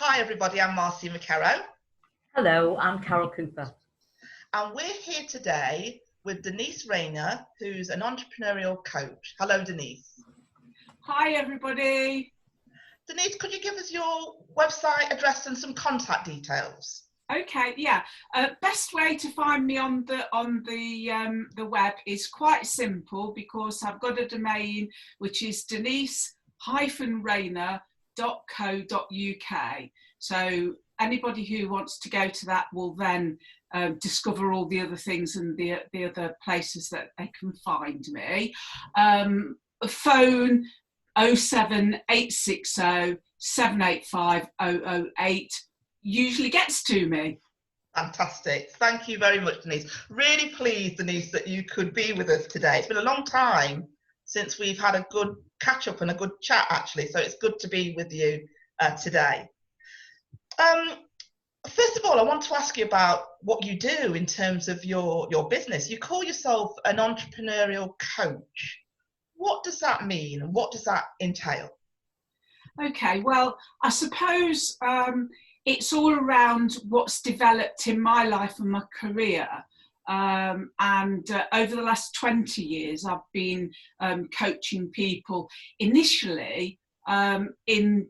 Hi everybody, I'm Marcy McCarrow. Hello, I'm Carol Cooper. And we're here today with Denise Raynor, who's an entrepreneurial coach. Hello Denise. Hi everybody. Denise, could you give us your website address and some contact details? Okay, yeah. Best way to find me on the web is quite simple, because I've got a domain which is denise-raynor.co.uk. So anybody who wants to go to that will then discover all the other things and the other places that they can find me. Phone 07860 785 008 usually gets to me. Fantastic. Thank you very much, Denise. Really pleased, Denise, that you could be with us today. It's been a long time since we've had a good catch up and a good chat, actually. So it's good to be with you today. First of all, I want to ask you about what you do in terms of your business. You call yourself an entrepreneurial coach. What does that mean and what does that entail? Okay, well, I suppose it's all around what's developed in my life and my career. And over the last 20 years, I've been coaching people initially in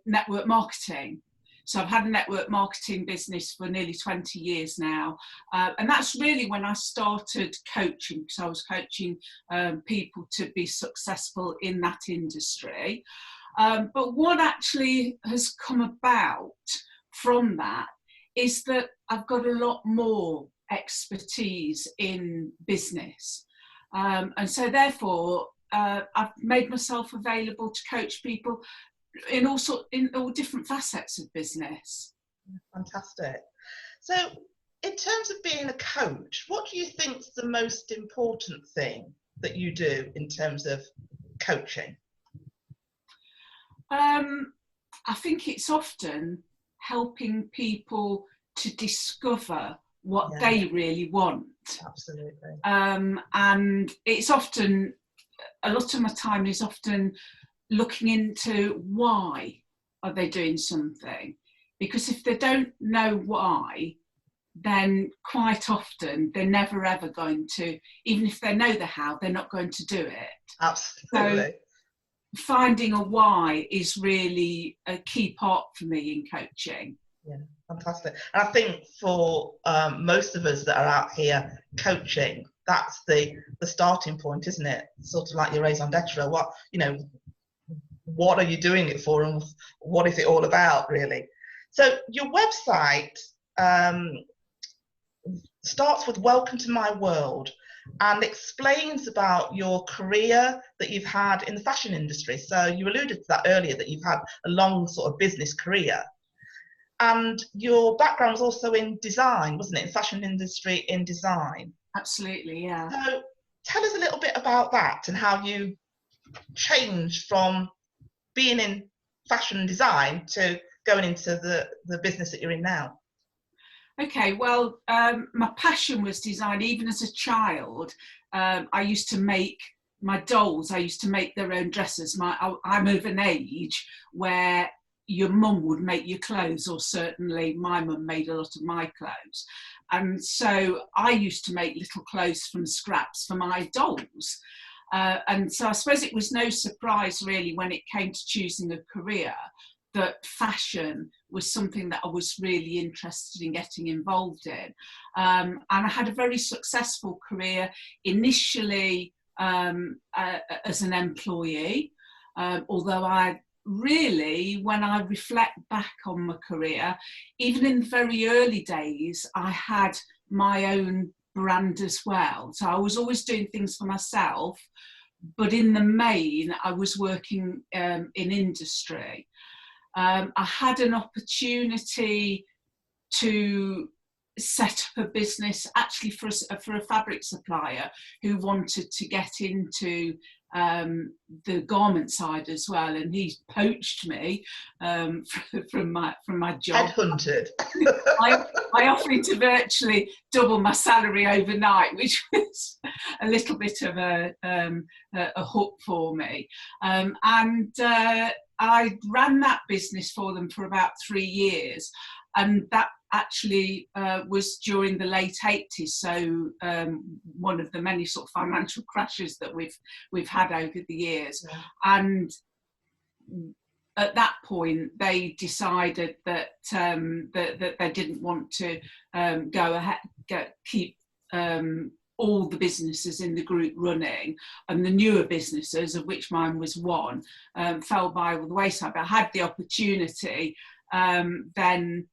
network marketing. So I've had a network marketing business for nearly 20 years now. And that's really when I started coaching, because I was coaching people to be successful in that industry. But what actually has come about from that is that I've got a lot more expertise in business. And so therefore, I've made myself available to coach people in all different facets of business. Fantastic. So in terms of being a coach, what do you think is the most important thing that you do in terms of coaching? I think it's often helping people to discover what they really want. Absolutely. And it's often, a lot of my time is often looking into why are they doing something. Because if they don't know why, then quite often they're never ever going to, even if they know the how, they're not going to do it. Absolutely. So, finding a why is really a key part for me in coaching. Yeah, fantastic. And I think for most of us that are out here coaching, that's the starting point, isn't it? Sort of like your raison d'etre. What are you doing it for, and what is it all about, really? So your website starts with "Welcome to my world" and explains about your career that you've had in the fashion industry. So you alluded to that earlier, that you've had a long sort of business career. And your background was also in design, wasn't it? In fashion industry, in design. Absolutely, yeah. So tell us a little bit about that and how you changed from being in fashion design to going into the business that you're in now. Okay, well, my passion was design. Even as a child, I used to make my dolls. I used to make their own dresses. I'm of an age where your mum would make your clothes, or certainly my mum made a lot of my clothes. And so I used to make little clothes from scraps for my dolls. And so I suppose it was no surprise really when it came to choosing a career that fashion was something that I was really interested in getting involved in. And I had a very successful career initially as an employee, although when I reflect back on my career, even in the very early days, I had my own brand as well. So I was always doing things for myself, but in the main, I was working in industry. I had an opportunity to set up a business actually for a fabric supplier who wanted to get into the garment side as well, and he poached me from my job. Headhunted. I offered to virtually double my salary overnight, which was a little bit of a hook for me. And I ran that business for them for about 3 years, and that actually was during the late 80s. So one of the many sort of financial crashes that we've had over the years. Yeah. And at that point, they decided that that they didn't want to go ahead, keep all the businesses in the group running, and the newer businesses, of which mine was one, fell by the wayside. But I had the opportunity then,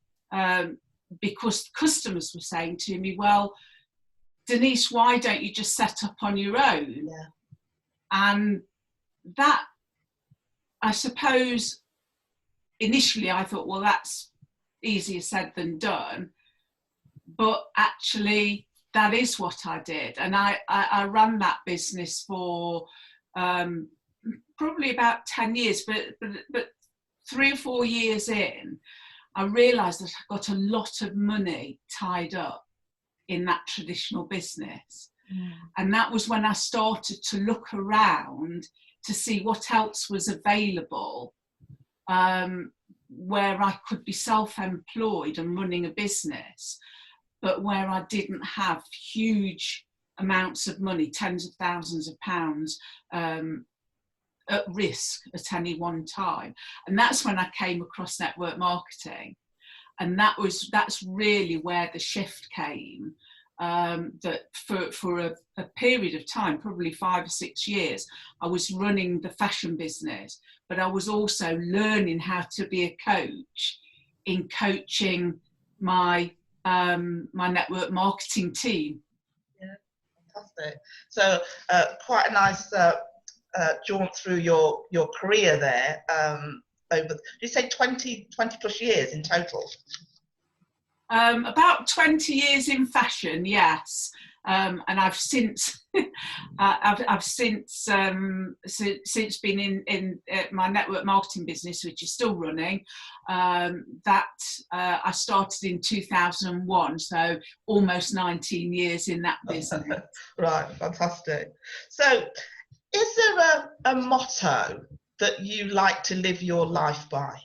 because customers were saying to me, well, Denise, why don't you just set up on your own? Yeah. And that, I suppose, initially I thought, well, that's easier said than done. But actually, that is what I did. And I ran that business for probably about 10 years, but 3 or 4 years in, I realised that I got a lot of money tied up in that traditional business. Mm. And that was when I started to look around to see what else was available, where I could be self-employed and running a business, but where I didn't have huge amounts of money, tens of thousands of pounds, at risk at any one time. And that's when I came across network marketing. And that's really where the shift came. That for a period of time, probably 5 or 6 years, I was running the fashion business, but I was also learning how to be a coach in coaching my my network marketing team. Yeah, fantastic. So quite a nice jaunt through your career there. Over, did you say 20 plus years in total? About 20 years in fashion, yes. And I've since I've since been in my network marketing business, which is still running. That I started in 2001, so almost 19 years in that business. Right, fantastic. So, is there a motto that you like to live your life by?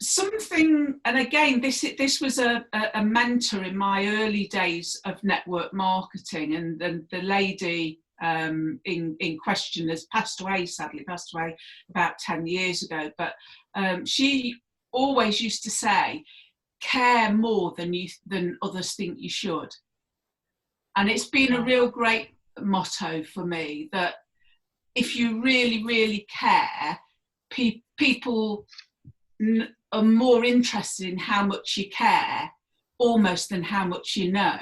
Something, and again, this was a mentor in my early days of network marketing, and the lady in question has sadly passed away about 10 years ago, but she always used to say, care more than others think you should. And it's been a real great motto for me, that if you really, really care, people are more interested in how much you care almost than how much you know.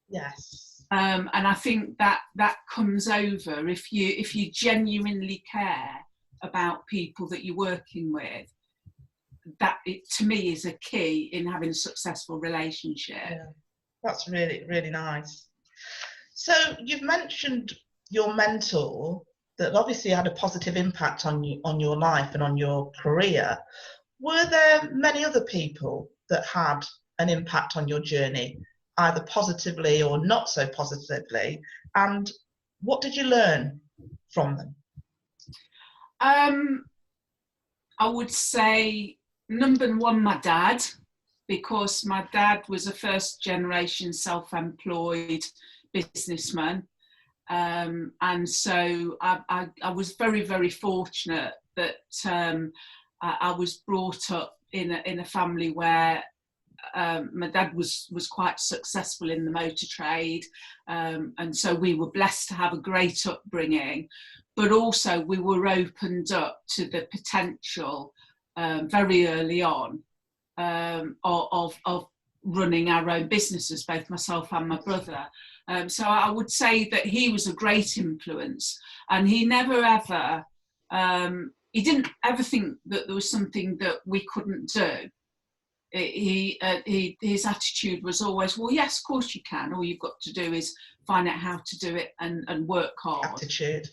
Yes. And I think that comes over if you genuinely care about people that you're working with. That, to me, is a key in having a successful relationship. Yeah, that's really, really nice. So you've mentioned your mentor that obviously had a positive impact on you, on your life and on your career. Were there many other people that had an impact on your journey, either positively or not so positively? And what did you learn from them? I would say, number one, my dad, because my dad was a first generation self-employed businessman. And so I was very, very fortunate that I was brought up in a family where my dad was quite successful in the motor trade, and so we were blessed to have a great upbringing, but also we were opened up to the potential very early on of running our own businesses, both myself and my brother. So I would say that he was a great influence, and he never ever, he didn't ever think that there was something that we couldn't do. His attitude was always, well, yes, of course you can. All you've got to do is find out how to do it and work hard. Attitude.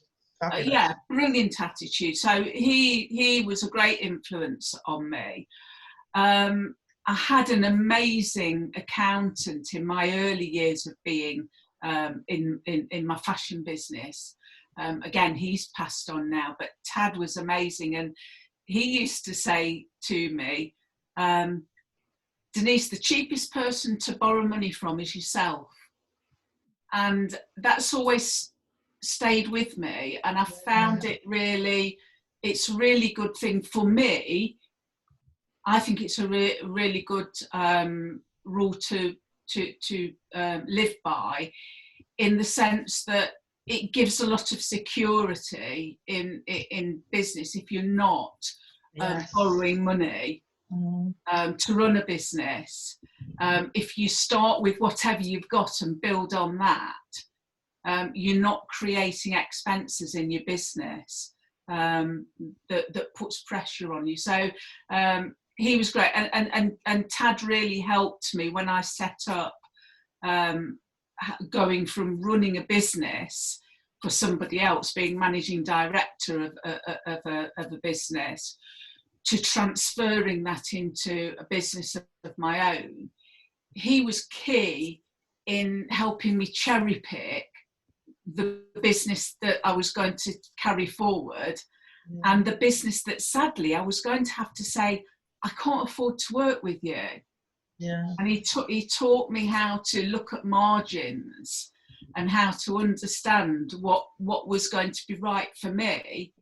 Yeah, brilliant attitude. So he was a great influence on me. I had an amazing accountant in my early years of being in my fashion business, Again, he's passed on now, but Tad was amazing. And he used to say to me, Denise, the cheapest person to borrow money from is yourself. And that's always stayed with me. And I found it's a really good thing for me. I think it's a really good rule to live by, in the sense that it gives a lot of security in business if you're not borrowing money to run a business. If you start with whatever you've got and build on that, you're not creating expenses in your business that puts pressure on you. So he was great, and Tad really helped me when I set up going from running a business for somebody else, being managing director of a business, to transferring that into a business of my own. He was key in helping me cherry pick the business that I was going to carry forward, and the business that sadly I was going to have to say, I can't afford to work with you. And he taught me how to look at margins and how to understand what was going to be right for me,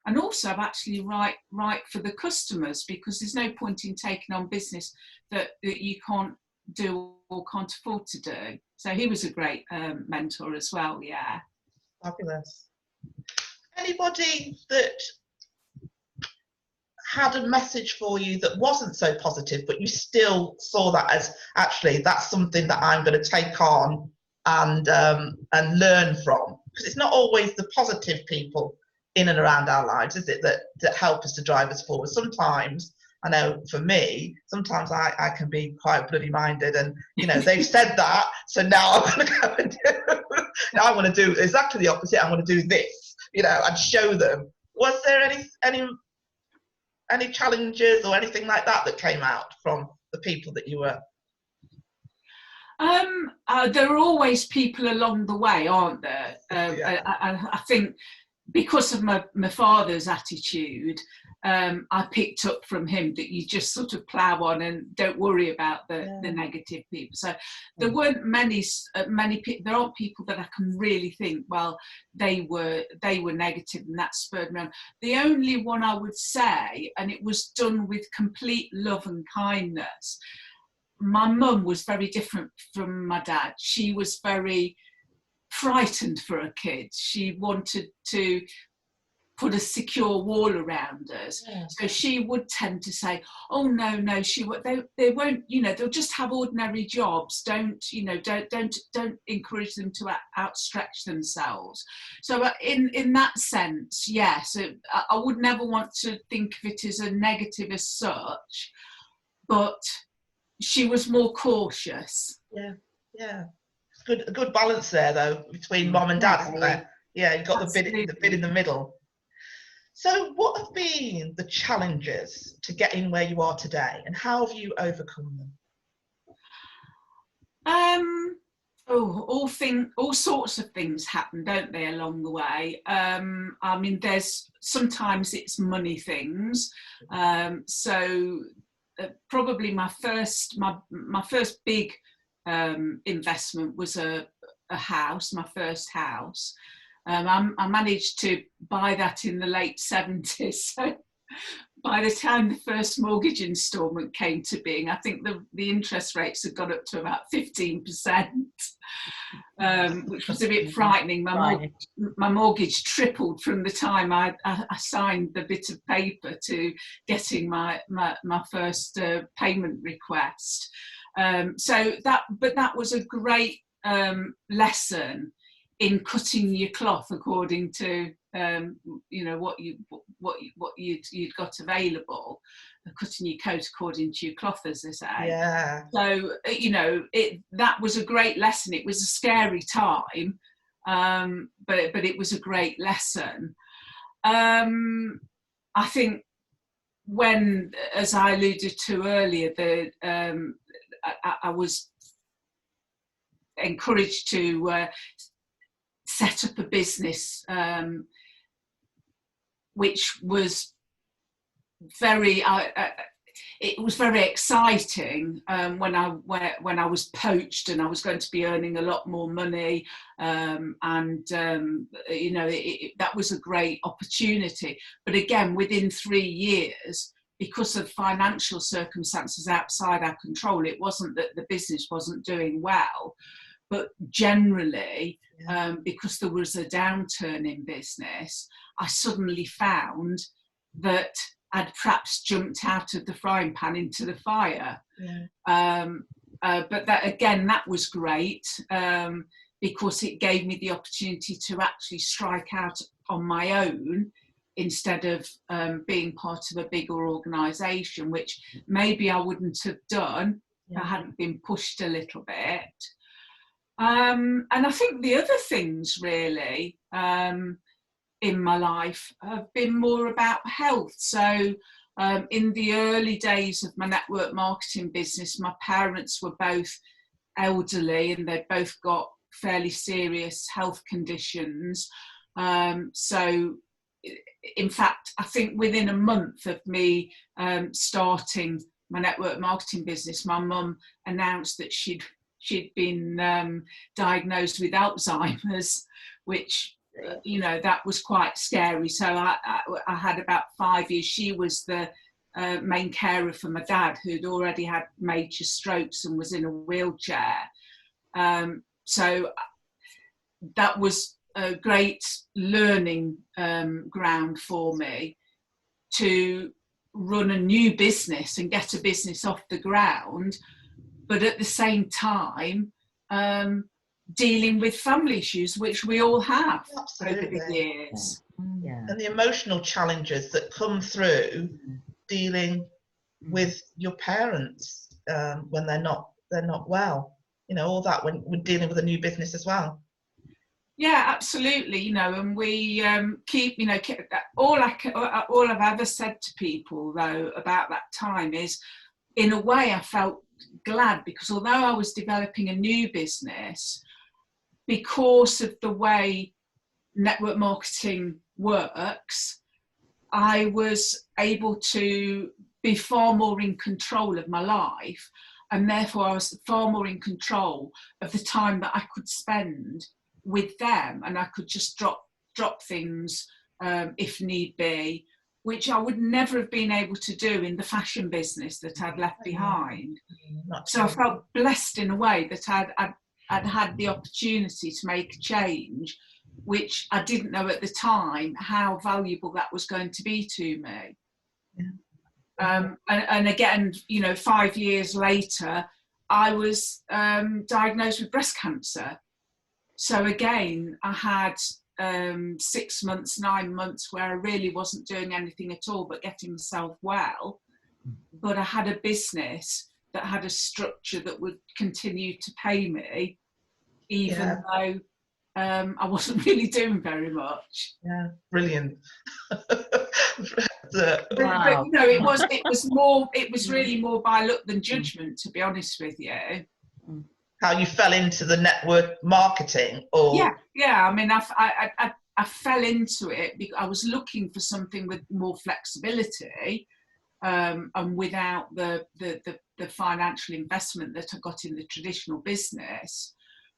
and also actually right for the customers, because there's no point in taking on business that you can't do or can't afford to do. So he was a great mentor as well. Yeah. Fabulous. Anybody that had a message for you that wasn't so positive, but you still saw that as, actually, that's something that I'm going to take on and learn from? Because it's not always the positive people in and around our lives, is it, that help us to drive us forward. Sometimes, I know for me, sometimes I can be quite bloody minded, and they've said that, so now I'm going to go and do, now I want to do exactly the opposite. I want to do this, and show them. Was there any challenges or anything like that came out from the people that you were? There are always people along the way, aren't there? I think because of my father's attitude, I picked up from him that you just sort of plough on and don't worry about the negative people. So there weren't many people. There aren't people that I can really think, well, they were negative and that spurred me on. The only one I would say, and it was done with complete love and kindness. My mum was very different from my dad. She was very frightened for her kids. She wanted to put a secure wall around us. So she would tend to say, oh no, they won't, they'll just have ordinary jobs. Don't encourage them to outstretch themselves. So in that sense, yes, I would never want to think of it as a negative as such, but she was more cautious. Yeah. A good balance there, though, between mom and dad, isn't there? Yeah, you've got the bit in the middle. So what have been the challenges to getting where you are today, and how have you overcome them? All sorts of things happen, don't they, along the way? There's sometimes it's money things. Probably my first big investment was a house, my first house. I managed to buy that in the late 70s. So by the time the first mortgage instalment came to being, I think the interest rates had got up to about 15%, which was a bit frightening. My mortgage tripled from the time I signed the bit of paper to getting my first payment request. That was a great lesson in cutting your cloth according to what you'd got available, cutting your coat according to your cloth, as they say. Yeah. So that was a great lesson. It was a scary time, but it was a great lesson. I think when, as I alluded to earlier, I was encouraged to set up a business, which was very it was very exciting when I was poached and I was going to be earning a lot more money, and you know, that was a great opportunity. But again, within 3 years, because of financial circumstances outside our control, it wasn't that the business wasn't doing well, but generally, because there was a downturn in business, I suddenly found that I'd perhaps jumped out of the frying pan into the fire. But that, again, that was great, because it gave me the opportunity to actually strike out on my own instead of being part of a bigger organisation, which maybe I wouldn't have done if I hadn't been pushed a little bit. And I think the other things really in my life have been more about health. So in the early days of my network marketing business, my parents were both elderly and they'd both got fairly serious health conditions. So in fact, I think within a month of me starting my network marketing business, my mum announced that she'd been diagnosed with Alzheimer's, which, you know, that was quite scary. So I had about 5 years. She was the main carer for my dad, who'd already had major strokes and was in a wheelchair. So that was a great learning ground for me to run a new business and get a business off the ground, but at the same time dealing with family issues, which we all have over the years. And the emotional challenges that come through dealing with your parents when they're not well, you know, all that when we're dealing with a new business as well. Yeah, absolutely. You know, and we keep, you know, all I've ever said to people though about that time is, in a way, I felt glad, because although I was developing a new business, because of the way network marketing works, I was able to be far more in control of my life, and therefore I was far more in control of the time that I could spend with them, and I could just drop things if need be, which I would never have been able to do in the fashion business that I'd left behind. So I felt blessed in a way that I'd had the opportunity to make a change, which I didn't know at the time how valuable that was going to be to me. And again, you know, 5 years later, I was diagnosed with breast cancer. So again, I had 6 months, 9 months where I really wasn't doing anything at all but getting myself well. But I had a business that had a structure that would continue to pay me, even though I wasn't really doing very much. Yeah, brilliant. But you know, it was really more by luck than judgment, to be honest with you. How you fell into the network marketing, or yeah. I mean, I fell into it because I was looking for something with more flexibility, and without the financial investment that I got in the traditional business.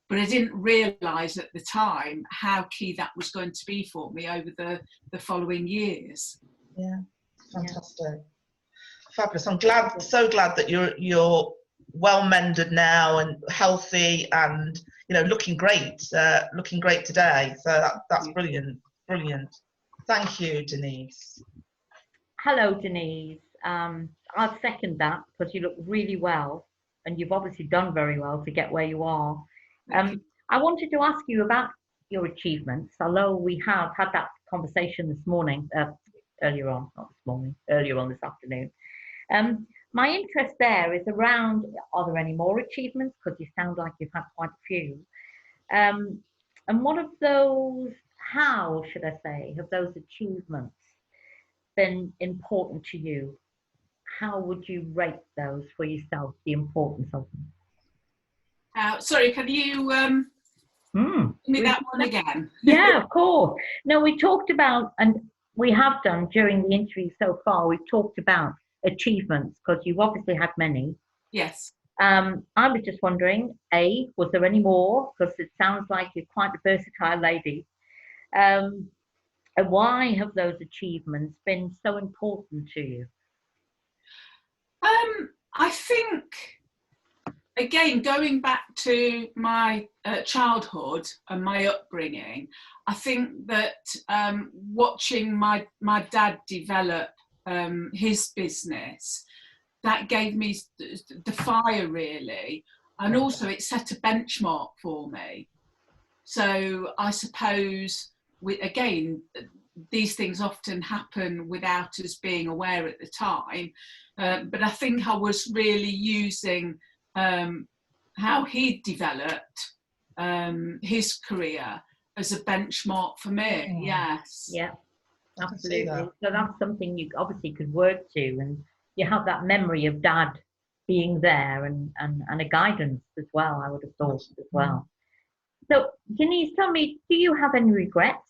But I didn't realise at the time how key that was going to be for me over the following years. Yeah, fantastic, fabulous. I'm glad, so glad that you're well mended now and healthy, and you know, looking great today. So that's brilliant. Thank you, Denise. Hello, Denise. I'll second that, because you look really well, and you've obviously done very well to get where you are. I wanted to ask you about your achievements, although we have had that conversation this morning, earlier on this afternoon. My interest there is around, are there any more achievements? Because you sound like you've had quite a few. And what of those, how should I say, have those achievements been important to you? How would you rate those for yourself, the importance of them? Sorry, can you Hmm. Give me that one again. Yeah, of course. No, we talked about, and we have done during the interview so far, we've talked about achievements because you've obviously had many. Yes. I was just wondering, A, was there any more? Because it sounds like you're quite a versatile lady. And why have those achievements been so important to you? I think, again, going back to my childhood and my upbringing, I think that watching my dad develop his business, that gave me the fire, really. And also it set a benchmark for me. So I suppose, again, these things often happen without us being aware at the time. But I think I was really using how he developed his career as a benchmark for me. Yes. Yeah, absolutely. So that's something you obviously could work to, and you have that memory of dad being there and a guidance as well, I would have thought as well. So, Denise, tell me, do you have any regrets?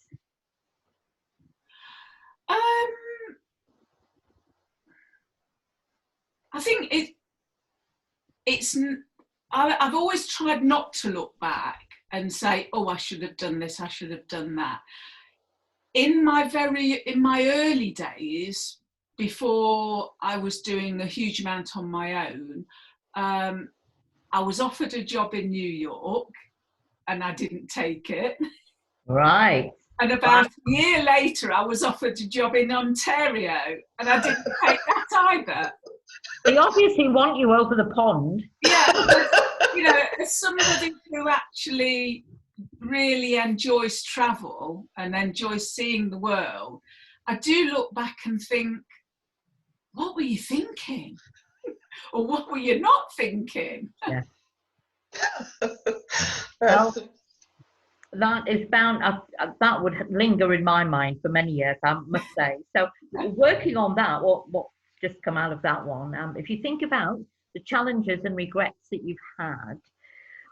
I think I've always tried not to look back and say, oh, I should have done this, I should have done that. In my early days, before I was doing a huge amount on my own, I was offered a job in New York and I didn't take it. Right. And about a year later, I was offered a job in Ontario and I didn't take that either. They obviously want you over the pond. Yeah, you know, as somebody who actually really enjoys travel and enjoys seeing the world, I do look back and think, what were you thinking? Or what were you not thinking? Yeah. Well, that is bound, that would linger in my mind for many years, I must say. So working on that, what's just come out of that one, if you think about the challenges and regrets that you've had,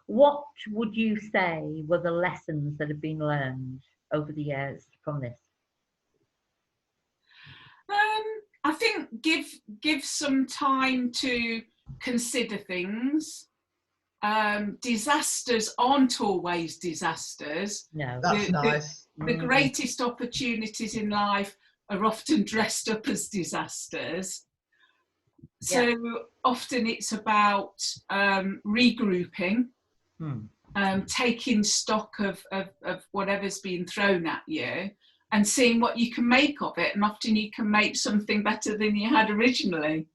what would you say were the lessons that have been learned over the years from this? I think give some time to consider things. Disasters aren't always disasters. No. That's nice. The greatest opportunities in life are often dressed up as disasters. So often it's about regrouping, taking stock of whatever's been thrown at you and seeing what you can make of it. And often you can make something better than you had originally.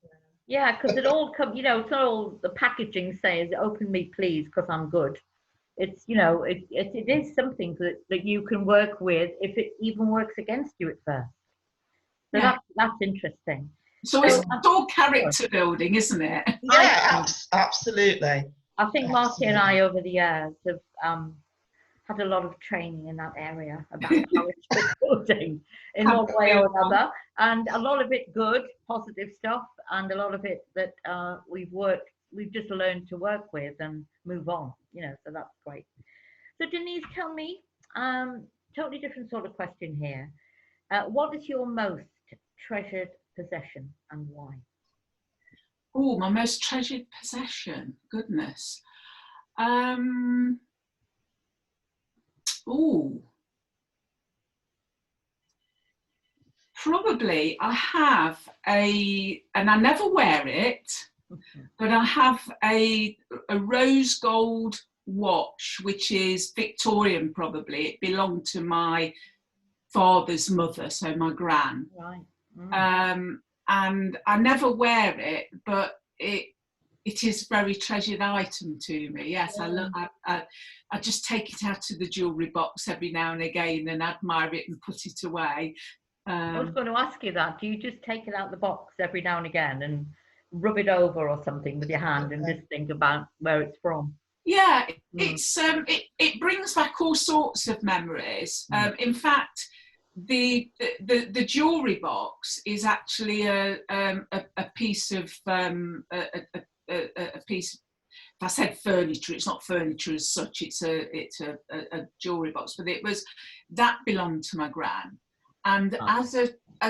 Yeah, because it all comes, you know, it's all the packaging says, open me please, because I'm good. It's, you know, it is something that you can work with if it even works against you at first. So that's interesting. So it's all character building, isn't it? Yeah, absolutely. I think Marty and I over the years have had a lot of training in that area about character building in one way or another, and a lot of it good, positive stuff, and a lot of it that we've just learned to work with and move on, you know, so that's great. So Denise, tell me, totally different sort of question here. What is your most treasured possession and why? Oh, my most treasured possession, goodness. Probably I have and I never wear it, but I have a rose gold watch, which is Victorian probably. It belonged to my father's mother, so my gran. Right. And I never wear it, but it is a very treasured item to me. Yes, yeah. I just take it out of the jewellery box every now and again and admire it and put it away. I was going to ask you that. Do you just take it out the box every now and again and rub it over or something with your hand and just think about where it's from? Yeah, it's it brings back all sorts of memories. In fact, the jewellery box is actually a piece of a piece. if I said furniture, it's not furniture as such, it's a jewellery box, but that belonged to my gran. And as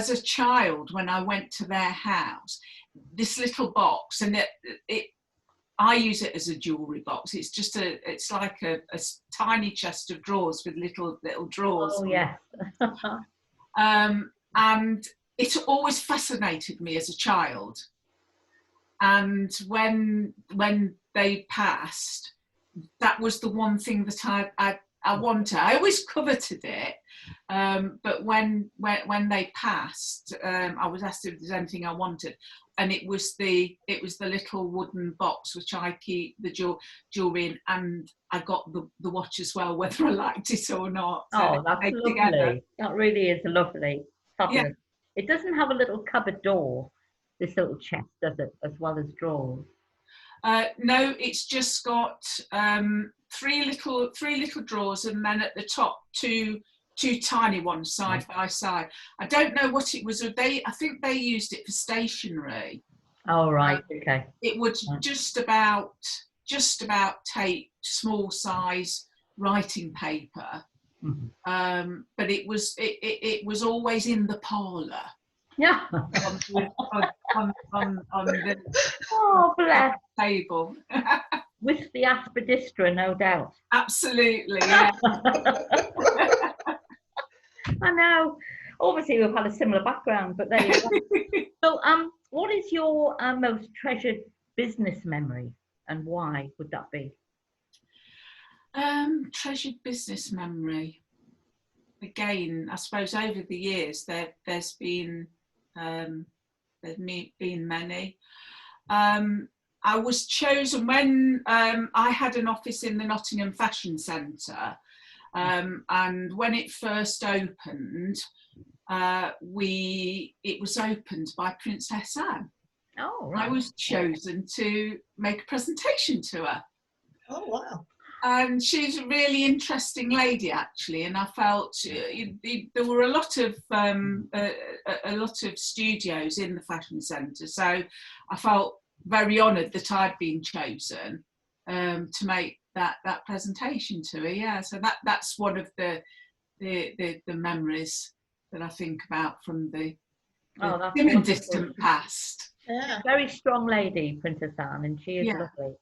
a child, when I went to their house, this little box, and I use it as a jewellery box. It's just it's like a tiny chest of drawers with little drawers. Oh yeah. And it always fascinated me as a child. And when they passed, that was the one thing that I wanted. I always coveted it, but when they passed, I was asked if there's anything I wanted, and it was the little wooden box which I keep the jewellery in, and I got the watch as well, whether I liked it or not. Oh, that's lovely. Together. That really is lovely. Fabulous. Yeah. It doesn't have a little cupboard door, this little chest, does it, as well as drawers? No, it's just got three little drawers, and then at the top two tiny ones side by side. I don't know what it was. I think they used it for stationery. Oh right, okay. It would just about take small size writing paper, but it was always in the parlour. Yeah. on the bless. Table. With the aspidistra, no doubt. Absolutely, yeah. I know. Obviously, we've had a similar background, but there you go. So, what is your most treasured business memory, and why would that be? Treasured business memory. Again, I suppose over the years there's been many. I was chosen when I had an office in the Nottingham Fashion Centre, and when it first opened, it was opened by Princess Anne. Oh, right. I was chosen to make a presentation to her. Oh, wow. And she's a really interesting lady, actually, and I felt there were a lot of studios in the fashion centre, so I felt very honoured that I'd been chosen to make that presentation to her. Yeah, so that's one of the memories that I think about from the dim distant past. Yeah, very strong lady, Princess Anne, and she is lovely.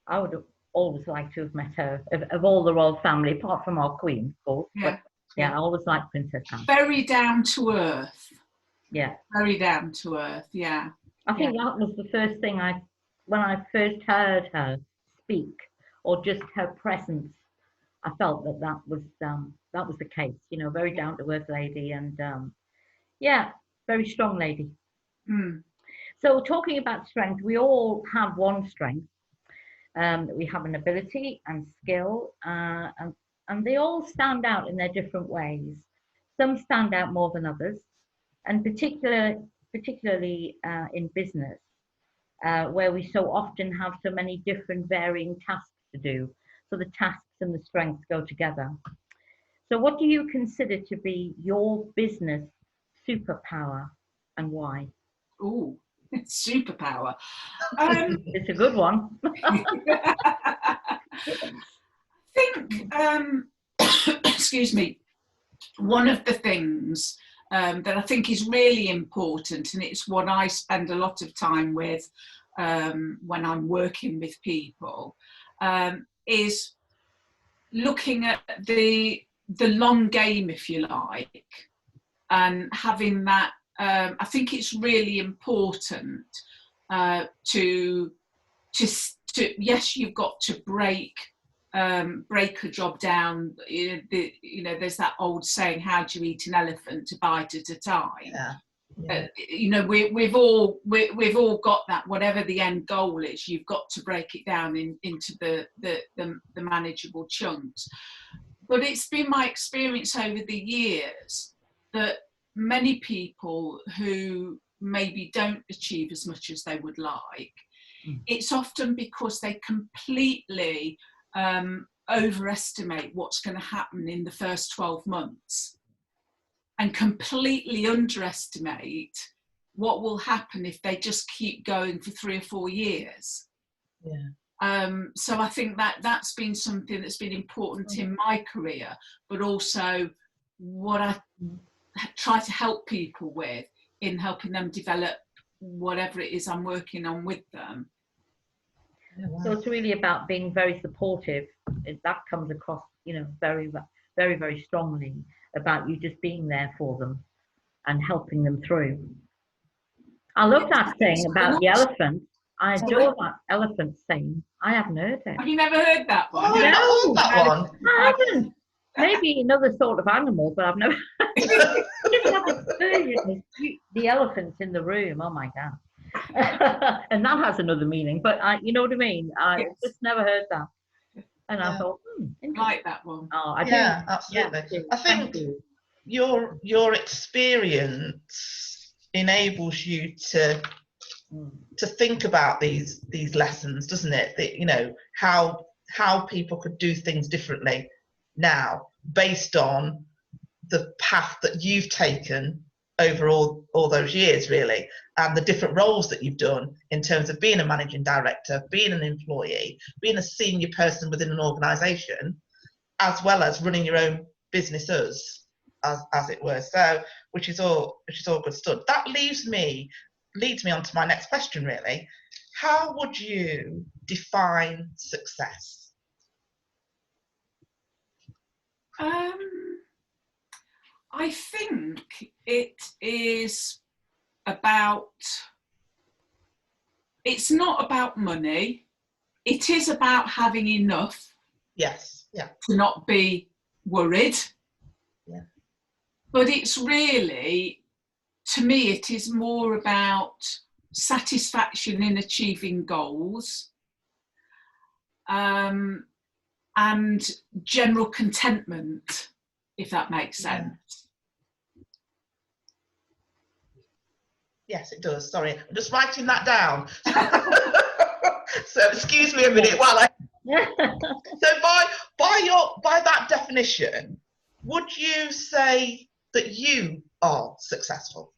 I would always like to have met her of all the royal family, apart from our queen, of course. Yeah. But I always liked Princess Anne. Very down to earth. Yeah. Very down to earth. Yeah. I think that was the first thing when I first heard her speak, or just her presence, I felt that was the case. You know, very down to earth lady, and very strong lady. Mm. So talking about strength, we all have one strength. We have an ability and skill, and they all stand out in their different ways. Some stand out more than others, and particularly in business, where we so often have so many different varying tasks to do. So the tasks and the strengths go together. So what do you consider to be your business superpower, and why? Oh, superpower. It's a good one. I think, excuse me, one of the things that I think is really important, and it's what I spend a lot of time with when I'm working with people, is looking at the long game, if you like, and having that. I think it's really important to yes, you've got to break a job down. There's that old saying, "How do you eat an elephant? A bite at a time." Yeah. We've all got that. Whatever the end goal is, you've got to break it down into the manageable chunks. But it's been my experience over the years that many people who maybe don't achieve as much as they would like, it's often because they completely overestimate what's going to happen in the first 12 months and completely underestimate what will happen if they just keep going for 3 or 4 years. So I think that's been something that's been important in my career, but also what I try to help people with in helping them develop whatever it is I'm working on with them. So it's really about being very supportive. That comes across, you know, very, very, very strongly, about you just being there for them and helping them through. I love that thing about the elephant. I adore that elephant thing. I haven't heard it. Have you never heard that one? Oh, I've not heard that one. I haven't. Maybe another sort of animal, but I've never. Just have experience the elephants in the room. Oh my god! And that has another meaning, but you know what I mean. I just never heard that, and I thought, I like that one. Oh, I do. Yeah, absolutely. Yeah, I think your experience enables you to think about these lessons, doesn't it? That, you know, how people could do things differently now based on the path that you've taken over all those years, really, and the different roles that you've done in terms of being a managing director, being an employee, being a senior person within an organisation, as well as running your own businesses, as it were. So, which is all good stuff. That leads me on to my next question, really. How would you define success? I think it is about, it's not about money. It is about having enough. Yes, yeah. To not be worried. Yeah. But it's really, to me, it is more about satisfaction in achieving goals, and general contentment, if that makes sense. Yes, it does. Sorry, I'm just writing that down. So excuse me a minute while I. So by that definition, would you say that you are successful?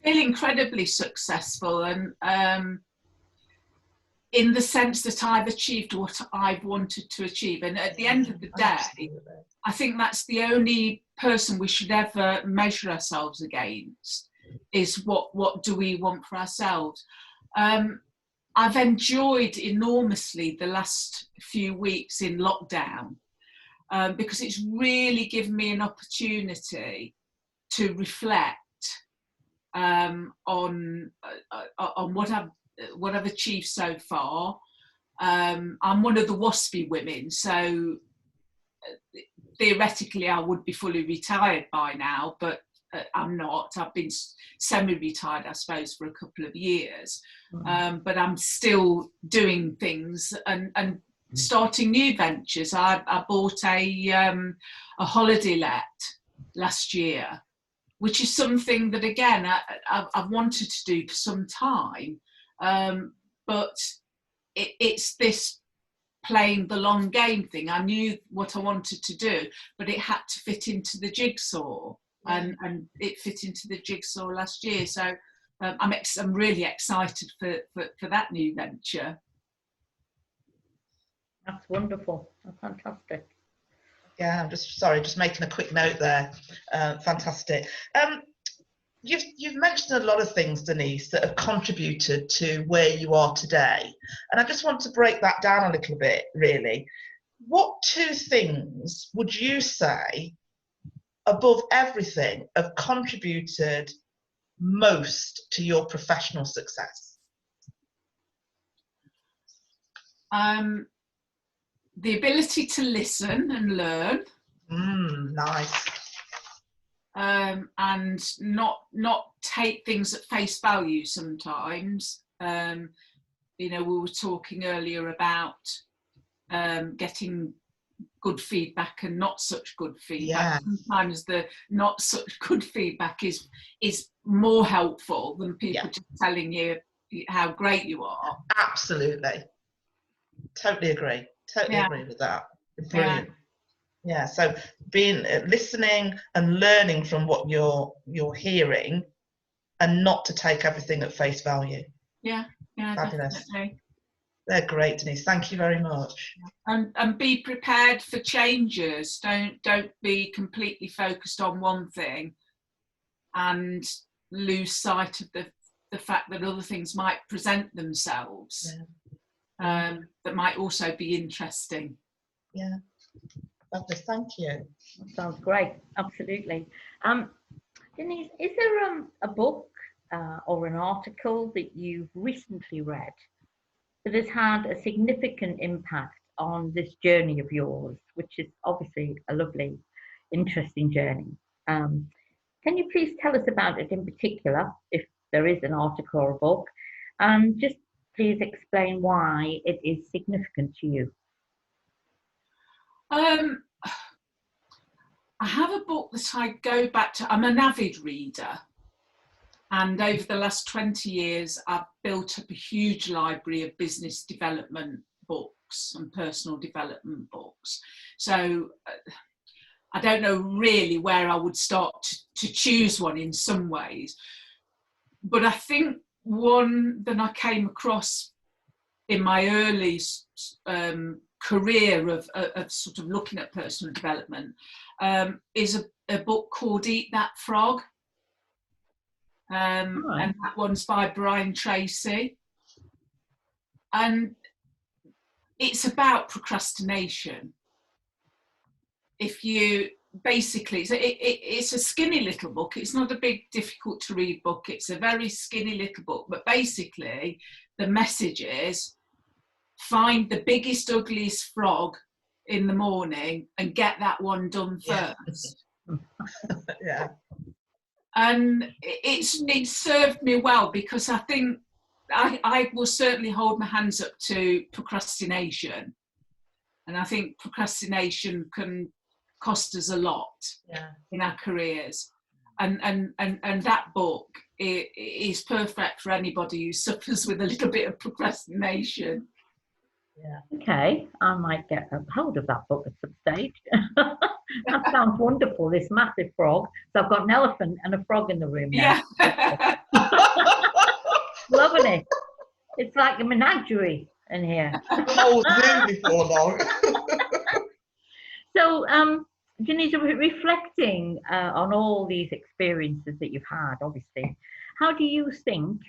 I feel incredibly successful, and in the sense that I've achieved what I've wanted to achieve. And at the end of the day, I think that's the only person we should ever measure ourselves against, is what do we want for ourselves. I've enjoyed enormously the last few weeks in lockdown, because it's really given me an opportunity to reflect on what I've achieved so far. I'm one of the waspy women, so theoretically I would be fully retired by now, but I'm not. I've been semi-retired, I suppose, for a couple of years, but I'm still doing things and starting new ventures. I bought a holiday let last year, which is something that, again, I've wanted to do for some time, but it's this playing the long game thing. I knew what I wanted to do, but it had to fit into the jigsaw. And it fit into the jigsaw last year, so I'm really excited for that new venture. That's wonderful. That's fantastic. Yeah, I'm just making a quick note there. Fantastic. You've mentioned a lot of things, Denise, that have contributed to where you are today, and I just want to break that down a little bit, really. What two things would you say, above everything, have contributed most to your professional success? The ability to listen and learn. Nice. And not take things at face value sometimes. You know, we were talking earlier about getting good feedback and not such good feedback. Yeah. Sometimes the not such good feedback is more helpful than people just telling you how great you are. Absolutely. Totally agree. Totally agree with that. Brilliant. Yeah. So being listening and learning from what you're hearing, and not to take everything at face value. Yeah. Fabulous. Definitely. They're great, Denise. Thank you very much. And be prepared for changes. Don't be completely focused on one thing and lose sight of the fact that other things might present themselves, that might also be interesting. Yeah, lovely. Thank you. That sounds great. Absolutely. Denise, is there a book or an article that you've recently read that has had a significant impact on this journey of yours, which is obviously a lovely, interesting journey? Can you please tell us about it in particular, if there is an article or a book, and just please explain why it is significant to you? I have a book that I go back to. I'm an avid reader, and over the last 20 years I've built up a huge library of business development books and personal development books. So I don't know really where I would start to choose one in some ways, but I think one that I came across in my early career of sort of looking at personal development is a book called Eat That Frog. And that one's by Brian Tracy. And it's about procrastination. If you basically, it's a skinny little book. It's not a big, difficult to read book. It's a very skinny little book. But basically, the message is find the biggest, ugliest frog in the morning and get that one done first. Yeah. And it's served me well, because I think I will certainly hold my hands up to procrastination. And I think procrastination can cost us a lot in our careers. And that book is perfect for anybody who suffers with a little bit of procrastination. Yeah. Okay, I might get a hold of that book at some stage. That sounds wonderful, this massive frog. So I've got an elephant and a frog in the room now. Yeah. Loving it. It's like a menagerie in here. Whole zoo before long. So, Denise, reflecting on all these experiences that you've had, obviously, how do you think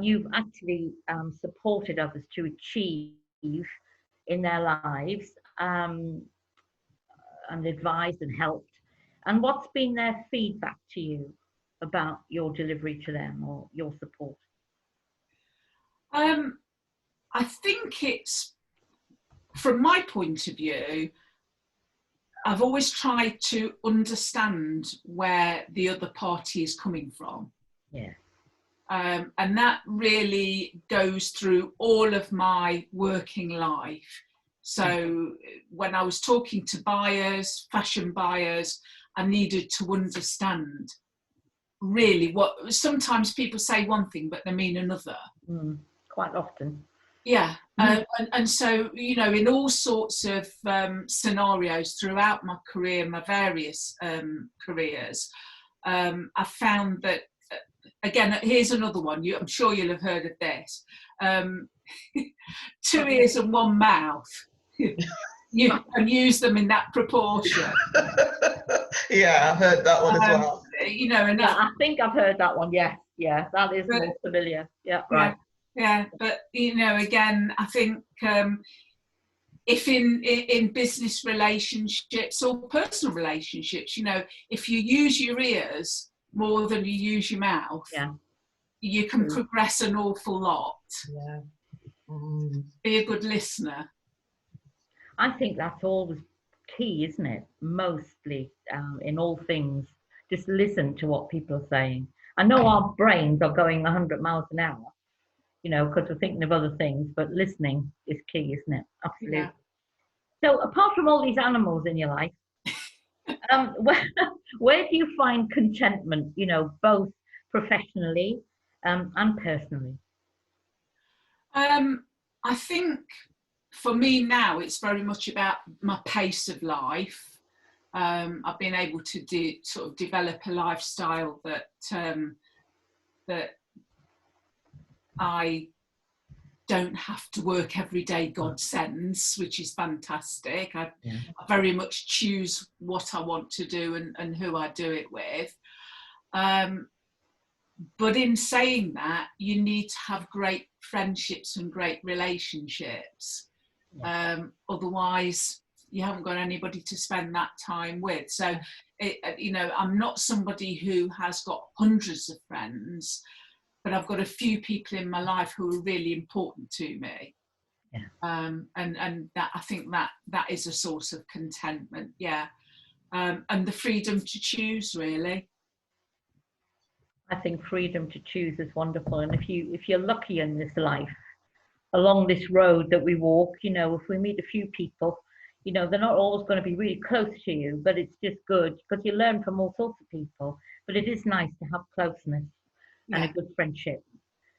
you've actually supported others to achieve in their lives, and advised and helped? And what's been their feedback to you about your delivery to them or your support? I think it's, from my point of view, I've always tried to understand where the other party is coming from. Yeah. And that really goes through all of my working life. So when I was talking to buyers, fashion buyers, I needed to understand really what, sometimes people say one thing, but they mean another. Quite often. Yeah. And so, you know, in all sorts of scenarios throughout my career, my various careers, I found that, again, here's another one. I'm sure you'll have heard of this. 2 ears and 1 mouth. You can use them in that proportion. Yeah, I've heard that one as well. You know, and I think I've heard that one. Yes, yeah, that is more familiar. Yeah, right. Yeah, but you know, again, I think if in business relationships or personal relationships, you know, if you use your ears more than you use your mouth, you can progress an awful lot. Yeah. Be a good listener. I think that's always key, isn't it? Mostly in all things, just listen to what people are saying. I know our brains are going 100 miles an hour, you know, because we're thinking of other things, but listening is key, isn't it? Absolutely. Yeah. So apart from all these animals in your life, where do you find contentment, you know, both professionally and personally? I think for me now, it's very much about my pace of life. I've been able to sort of develop a lifestyle that that I don't have to work every day God sends, which is fantastic. I very much choose what I want to do and who I do it with. But in saying that, you need to have great friendships and great relationships. Otherwise, you haven't got anybody to spend that time with. So, I'm not somebody who has got hundreds of friends, but I've got a few people in my life who are really important to me. And that, I think that is a source of contentment. And the freedom to choose, really. I think freedom to choose is wonderful, and if you're lucky in this life, along this road that we walk, if we meet a few people, they're not always going to be really close to you, but it's just good because you learn from all sorts of people. But it is nice to have closeness and a good friendship,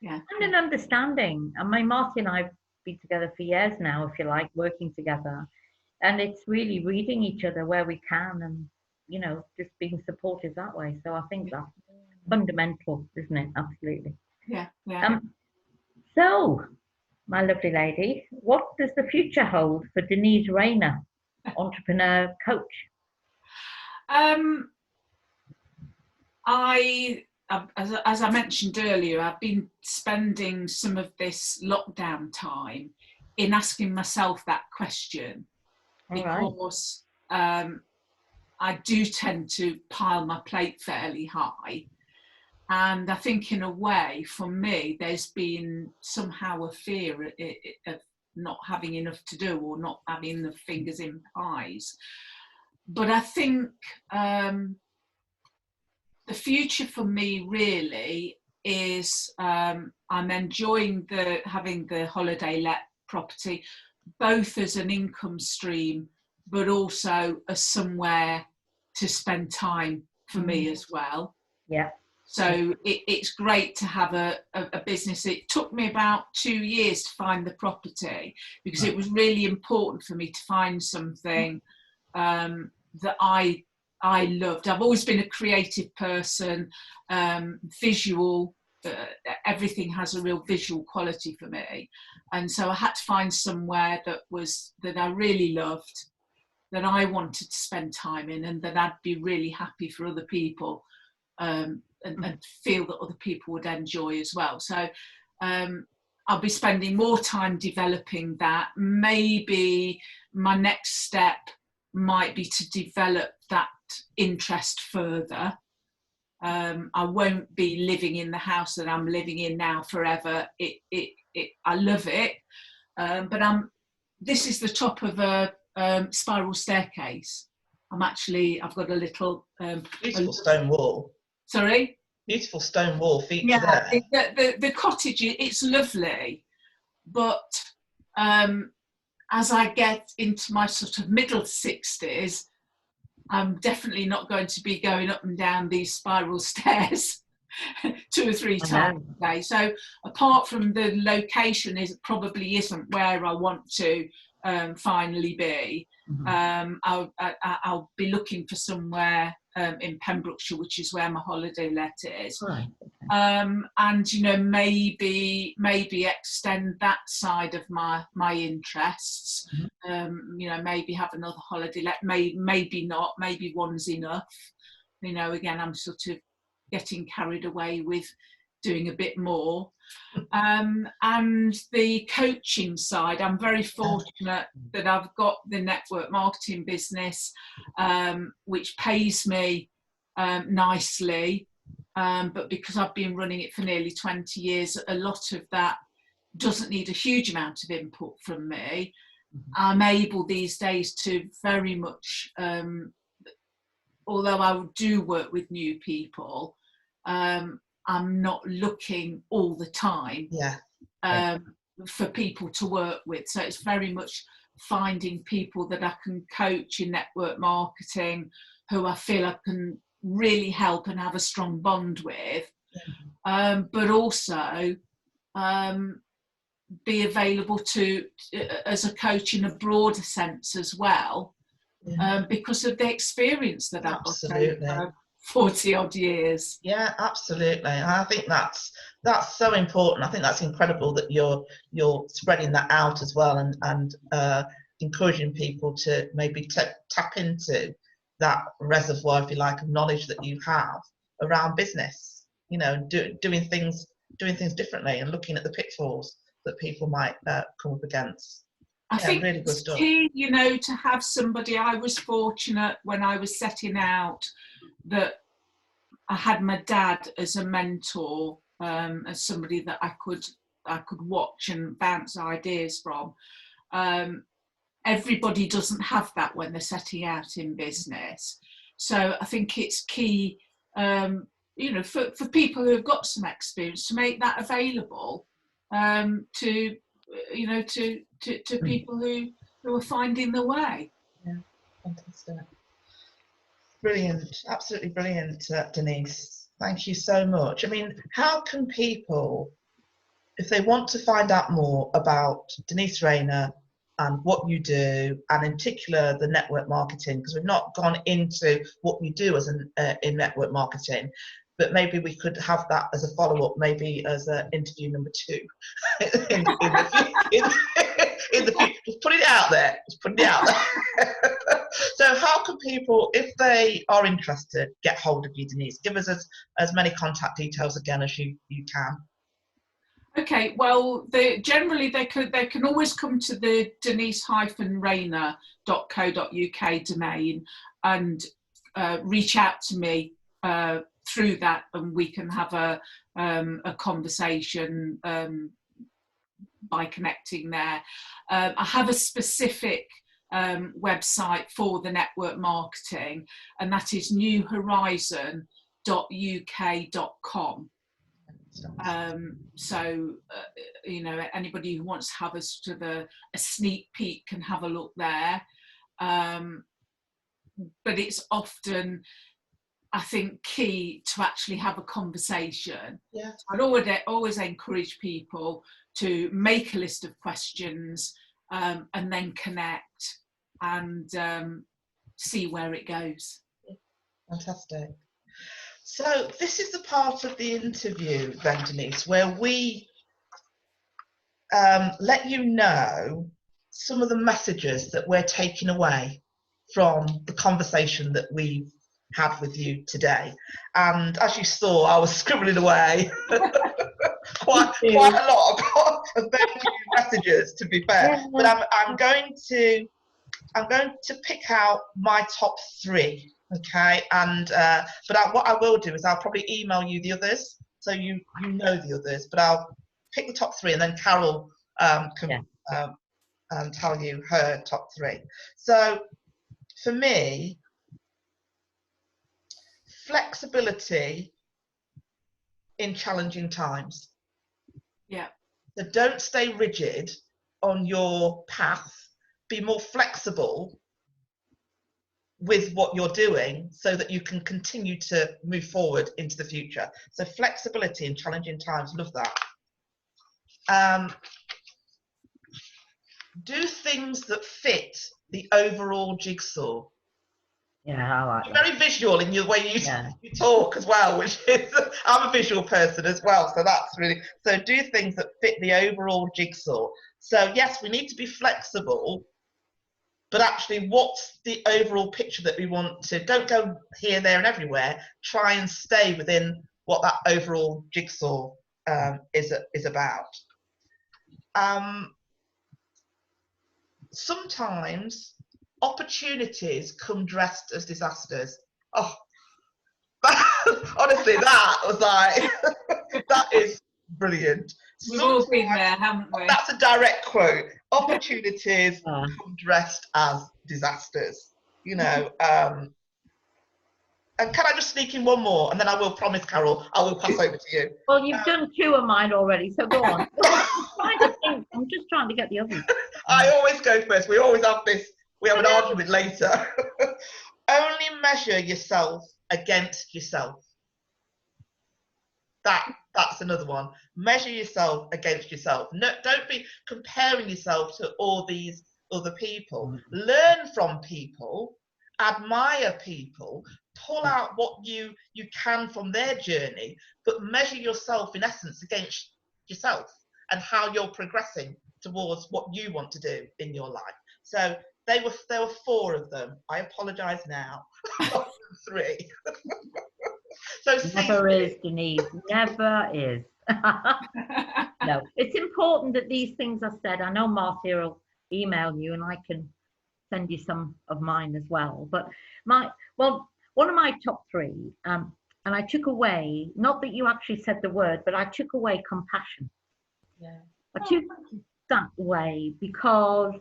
and an understanding. And my Marty and I've been together for years now, if you like, working together, and it's really reading each other where we can, and just being supportive that way. So I think that's fundamental, isn't it? Absolutely. So, my lovely lady, what does the future hold for Denise Raynor, entrepreneur coach? As I mentioned earlier, I've been spending some of this lockdown time in asking myself that question, because I do tend to pile my plate fairly high. And I think in a way, for me, there's been somehow a fear of not having enough to do or not having the fingers in pies. But I think the future for me really is I'm enjoying having the holiday let property, both as an income stream, but also as somewhere to spend time for me as well. So it's great to have a business. It took me about 2 years to find the property, because it was really important for me to find something that I loved. I've always been a creative person, visual. Everything has a real visual quality for me, and so I had to find somewhere that I really loved, that I wanted to spend time in, and that I'd be really happy for other people. And feel that other people would enjoy as well. So I'll be spending more time developing that. Maybe my next step might be to develop that interest further. I won't be living in the house that I'm living in now forever. I love it, but this is the top of a spiral staircase. I've got a little beautiful stone wall. Sorry? Beautiful stone wall feature there. The cottage, it's lovely, but as I get into my sort of middle 60s, I'm definitely not going to be going up and down these spiral stairs 2 or 3 times a day. So apart from the location probably isn't where I want to finally be, I'll be looking for somewhere in Pembrokeshire, which is where my holiday let is. And maybe extend that side of my interests. Maybe have another holiday let, maybe not, maybe one's enough. Again, I'm sort of getting carried away with doing a bit more. And the coaching side, I'm very fortunate that I've got the network marketing business, which pays me nicely, but because I've been running it for nearly 20 years, a lot of that doesn't need a huge amount of input from me. I'm able these days to very much, although I do work with new people, I'm not looking all the time for people to work with. So it's very much finding people that I can coach in network marketing, who I feel I can really help and have a strong bond with, but also be available to as a coach in a broader sense as well, because of the experience that I've got 40 odd years. Yeah, absolutely. And I think that's so important. I think that's incredible that you're spreading that out as well, and encouraging people to maybe tap into that reservoir, if you like, of knowledge that you have around business. You know, doing things differently and looking at the pitfalls that people might come up against. I Yeah, think really good it's stuff. key, you know, to have somebody. I was fortunate when I was setting out that I had my dad as a mentor, as somebody that I could watch and bounce ideas from. Everybody doesn't have that when they're setting out in business, so I think it's key, you know, for people who have got some experience, to make that available, to, you know, to people who are finding the way. Yeah, fantastic. Brilliant, absolutely brilliant, Denise. Thank you so much. I mean, how can people, if they want to find out more about Denise Raynor and what you do, and in particular the network marketing, because we've not gone into what you do as in network marketing, but maybe we could have that as a follow-up, maybe as interview number 2 in the future. Just putting it out there. Just putting it out there. So how can people, if they are interested, get hold of you, Denise? Give us as many contact details again as you can. Okay, well, they can always come to the denise-raynor.co.uk domain and reach out to me through that, and we can have a conversation by connecting there. I have a specific website for the network marketing, and that is newhorizon.uk.com. You know, anybody who wants to have a sort of a sneak peek can have a look there, but it's often, I think, key to actually have a conversation. Yeah. I'd always encourage people to make a list of questions, and then connect and see where it goes. Fantastic. So this is the part of the interview then, Denise, where we let you know some of the messages that we're taking away from the conversation that we've had with you today. And as you saw, I was scribbling away quite a lot of very few messages, to be fair. Yeah. But I'm going to pick out my top 3. Okay, and what I will do is I'll probably email you the others, so you know the others. But I'll pick the top 3, and then Carol can tell you her top 3. So for me, flexibility in challenging times. Yeah. So don't stay rigid on your path. Be more flexible with what you're doing so that you can continue to move forward into the future. So flexibility in challenging times, love that. Do things that fit the overall jigsaw. Yeah, I like that. Very visual in the way you talk as well, which is, I'm a visual person as well, so that's really, so do things that fit the overall jigsaw. So yes, we need to be flexible, but actually what's the overall picture that we want to, don't go here, there and everywhere, try and stay within what that overall jigsaw is about. Sometimes opportunities come dressed as disasters. Oh, honestly, that was like, that is brilliant. We've all been there, haven't we? That's a direct quote. Opportunities come dressed as disasters. You know, and can I just sneak in one more, and then I will promise, Carol, I will pass over to you. Well, you've done 2 of mine already, so go on. I'm just trying to get the others. I always go first. We always have this. We have an argument later. Only measure yourself against yourself. That's another one. Measure yourself against yourself. No, don't be comparing yourself to all these other people. Learn from people, admire people, pull out what you can from their journey, but measure yourself in essence against yourself and how you're progressing towards what you want to do in your life. So there were 4 of them. I apologize now. 3. So Never is, Denise. Never is. No, it's important that these things are said. I know Marcia will email you, and I can send you some of mine as well. But one of my top 3, and I took away, not that you actually said the word, but I took away compassion. Yeah. I took that away because,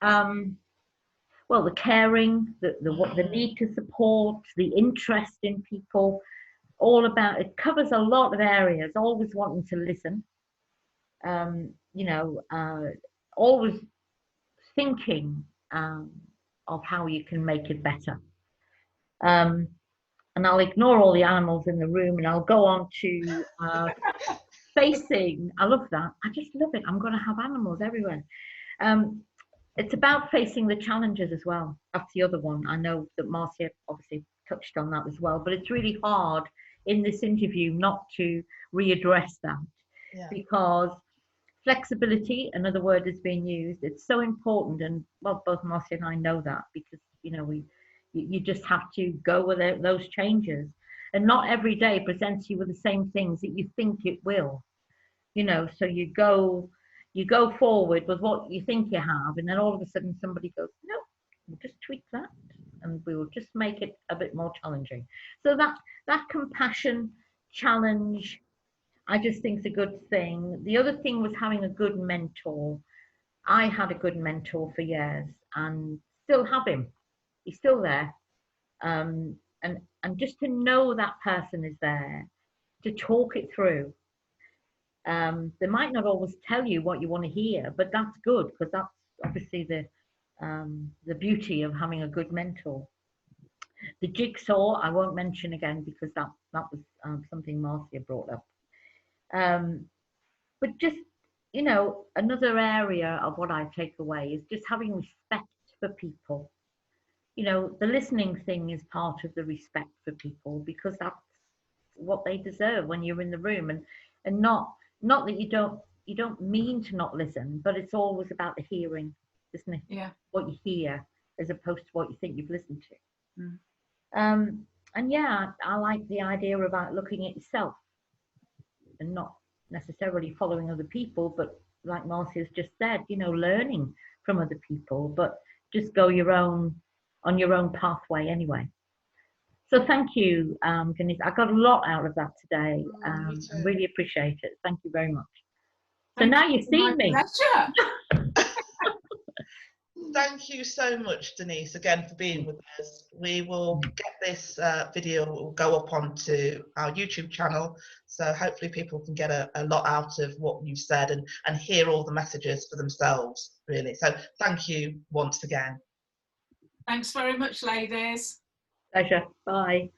well, the caring, the need to support, the interest in people, all about, it covers a lot of areas, always wanting to listen, always thinking of how you can make it better. And I'll ignore all the animals in the room and I'll go on to facing, I love that. I just love it. I'm going to have animals everywhere. It's about facing the challenges as well. That's the other one. I know that Marcia obviously touched on that as well, but it's really hard in this interview not to readdress that, because flexibility, another word is being used, it's so important. And well, both Marcia and I know that, because you just have to go with those changes, and not every day presents you with the same things that you think it will, so you go forward with what you think you have, and then all of a sudden somebody goes, no, we'll just tweak that and we will just make it a bit more challenging. So that compassion, challenge, I just think is a good thing. The other thing was having a good mentor. I had a good mentor for years and still have him. He's still there. And just to know that person is there to talk it through. They might not always tell you what you want to hear, but that's good, because that's obviously the beauty of having a good mentor. The jigsaw, I won't mention again, because that was something Marcia brought up. But just, another area of what I take away is just having respect for people. The listening thing is part of the respect for people, because that's what they deserve when you're in the room, and not that you don't mean to not listen, but it's always about the hearing, isn't it? Yeah. What you hear as opposed to what you think you've listened to. Mm. And yeah, I like the idea about looking at yourself and not necessarily following other people, but like Marcia's just said, learning from other people, but just go on your own pathway anyway. So thank you, Denise. I got a lot out of that today. I really appreciate it. Thank you very much. So now you've seen me. Pleasure. Thank you so much, Denise, again for being with us. We will get this video, will go up onto our YouTube channel, so hopefully people can get a lot out of what you've said and hear all the messages for themselves, really. So thank you once again. Thanks very much, ladies. Pleasure. Bye.